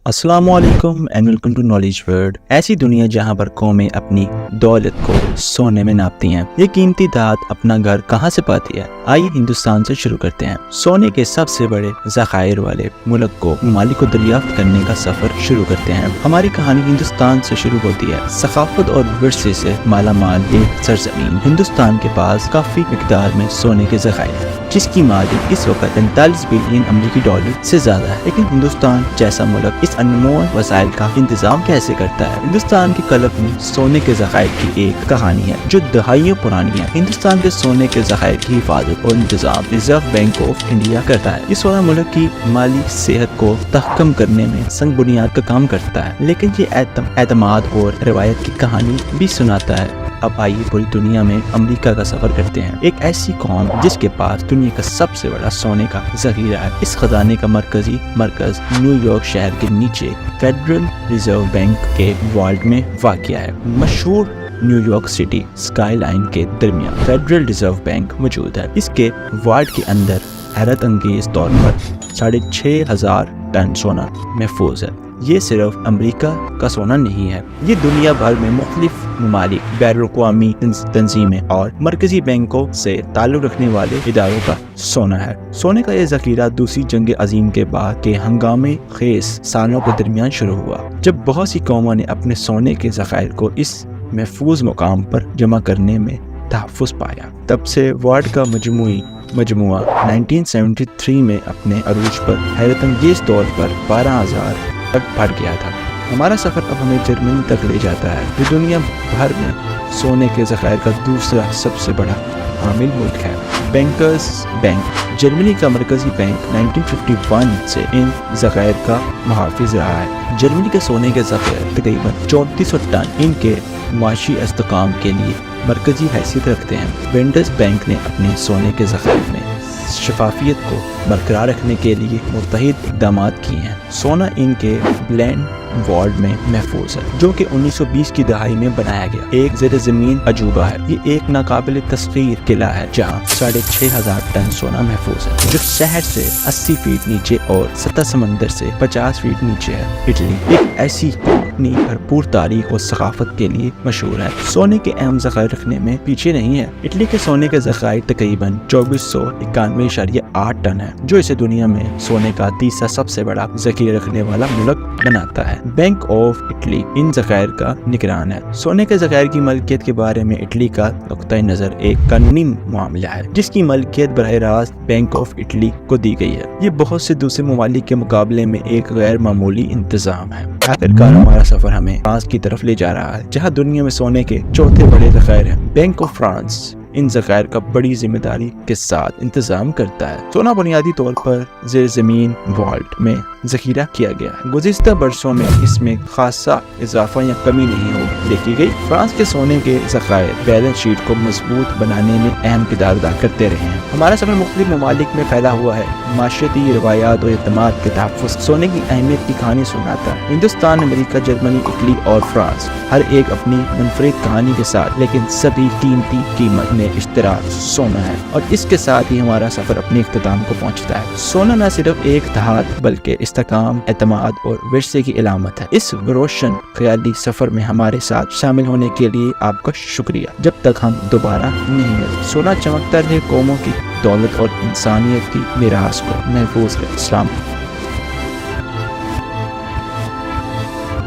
अस्सलामुअलैकुम and welcome to knowledge world. ऐसी दुनिया जहां पर कौमें अपनी दौलत को सोने में नापती हैं। ये कीमती धात अपना घर कहां से पाती है? आइए हिंदुस्तान से शुरू करते हैं। सोने के सबसे बड़े ज़खायर वाले मुल्क को ममालिक को दरियाफ्त करने का सफर शुरू करते हैं। हमारी कहानी हिंदुस्तान से शुरू होती है। सकाफत और विरसे से माला माल एक सरजमीन हिंदुस्तान के पास काफी मिकदार में सोने के ज़खायर है, जिसकी मालिक इस वक्त 45 बिलियन अमरीकी डॉलर से ज्यादा है। लेकिन हिंदुस्तान जैसा मुल्क इस अनमोल वसाइल का इंतजाम कैसे करता है? हिंदुस्तान की कलम में सोने के ज़खायर की एक कहानी है जो दहाइयों पुरानी है। हिंदुस्तान के सोने के ज़खायर की हिफाजत और इंतजाम रिजर्व बैंक ऑफ इंडिया करता है। ये सोना मुल्क की माली सेहत को तहकम करने में संग बुनियाद का काम करता है, लेकिन ये एतमाद और रिवायत की कहानी भी सुनाता है। अब आइए पूरी दुनिया में अमेरिका का सफर करते हैं। एक ऐसी कौम जिसके पास दुनिया का सबसे बड़ा सोने का जखीरा है। इस खजाने का मरकज न्यूयॉर्क शहर के नीचे फेडरल रिजर्व बैंक के वाल्ट में वाक़िया है। मशहूर न्यूयॉर्क सिटी स्काईलाइन के दरमियान फेडरल रिजर्व बैंक मौजूद है। इसके वाल्ट के अंदर हैरत अंगेज तौर पर 6,500 टन सोना महफूज है। ये सिर्फ अमेरिका का सोना नहीं है, ये दुनिया भर में मुख्तलिफ ममालिक, बैनुल-अक़वामी तंजीमें और मरकजी बैंकों से ताल्लुक़ रखने वाले इदारों का सोना है। सोने का ये ज़ख़ीरा दूसरी जंग अजीम के बाद के हंगामे खेज सालों के दरमियान शुरू हुआ, जब बहुत सी कौमों ने अपने सोने के ज़ख़ायर को इस महफूज मुकाम पर जमा करने में तहफ़्फ़ुज़ पाया। तब से वार्ड का मजमुआ 1973 में अपने अरूज पर हैरतअंगेज़ तौर पर 12,000 तक बढ़ गया था। हमारा सफ़र अब हमें जर्मनी तक ले जाता है, जो दुनिया भर में सोने के ज़खायर का दूसरा सबसे बड़ा हामिल मुल्क है। बैंकर्स बैंक जर्मनी का मरकजी बैंक 1951 से इन ज़खायर का मुहाफ़िज़ रहा है। जर्मनी के सोने के ज़खायर तकरीबन 3400 टन इनके माशी इस्तेकाम के लिए मरकजी हैसियत रखते हैं। वेंडर्स बैंक ने अपने सोने के ज़खायर में शफाफियत को बरकरार रखने के लिए मुतहिद इक़दाम किए हैं। सोना इनके ब्लैंड वार्ड में महफूज है, जो कि 1920 की दहाई में बनाया गया एक ज़ेर ज़मीन अजूबा है। ये एक नाकाबिल तस्खीर किला है जहाँ 6,500 टन सोना महफूज है, जो शहर से 80 फीट नीचे और सतह समंदर से 50 फीट नीचे है। इटली एक ऐसी अपनी भरपूर तारीख और सकाफत के लिए मशहूर है। सोने के अहम ज़खायर रखने में पीछे नहीं है। इटली के सोने के ज़खायर तकरीबन 2491.8 टन है, जो इसे दुनिया में सोने का तीसरा सबसे बड़ा ज़ख़ीरा रखने वाला मुल्क बनाता है। बैंक ऑफ इटली इन ज़खायर का निगरान है। सोने के ज़खायर की मलकियत के बारे में इटली का नुक्ता नज़र एक कानूनी मामला है, जिसकी मलकियत बराह रास्त बैंक ऑफ इटली को दी गई है। ये बहुत से दूसरे ममालिक के मुकाबले में एक गैर मामूली इंतजाम है। आखिरकार हमारा सफर हमें फ्रांस की तरफ ले जा रहा है, जहाँ दुनिया में सोने के चौथे बड़े ज़खायर हैं। बैंक ऑफ फ्रांस इन ज़खायर का बड़ी जिम्मेदारी के साथ इंतजाम करता है। सोना बुनियादी तौर पर ज़ेर ज़मीन वाल्ट में ज़ख़ीरा किया गया है। गुज़िश्ता बरसों में इसमें खासा इजाफा या कमी नहीं देखी गई। फ्रांस के सोने के ज़खायर बैलेंस शीट को मजबूत बनाने में अहम किरदार अदा करते रहे हैं। हमारा सफर मुख्तलिफ ममालिक में फैला हुआ है। माशरती रवायात और एतमाद के तहफ़्फ़ुज़ सोने की अहमियत की कहानी सुनाता है। हिंदुस्तान, अमेरिका, जर्मनी, इटली और फ्रांस हर एक अपनी मुनफरिद कहानी के साथ, लेकिन सभी कीमती कीमत में इश्तराक सोना है। और इसके साथ ही हमारा सफर अपने इख्तिताम को पहुंचता है। सोना न सिर्फ एक धात बल्कि इस्तेकाम, एतमाद और विरसे की इलामत है। इस रोशन ख्याली सफर में हमारे साथ शामिल होने के लिए आपका शुक्रिया। जब तक हम दोबारा नहीं मिलते, सोना चमकता रहे, कौमों की दौलत और इंसानियत की मीरास को महफूज रहे। अस्सलाम।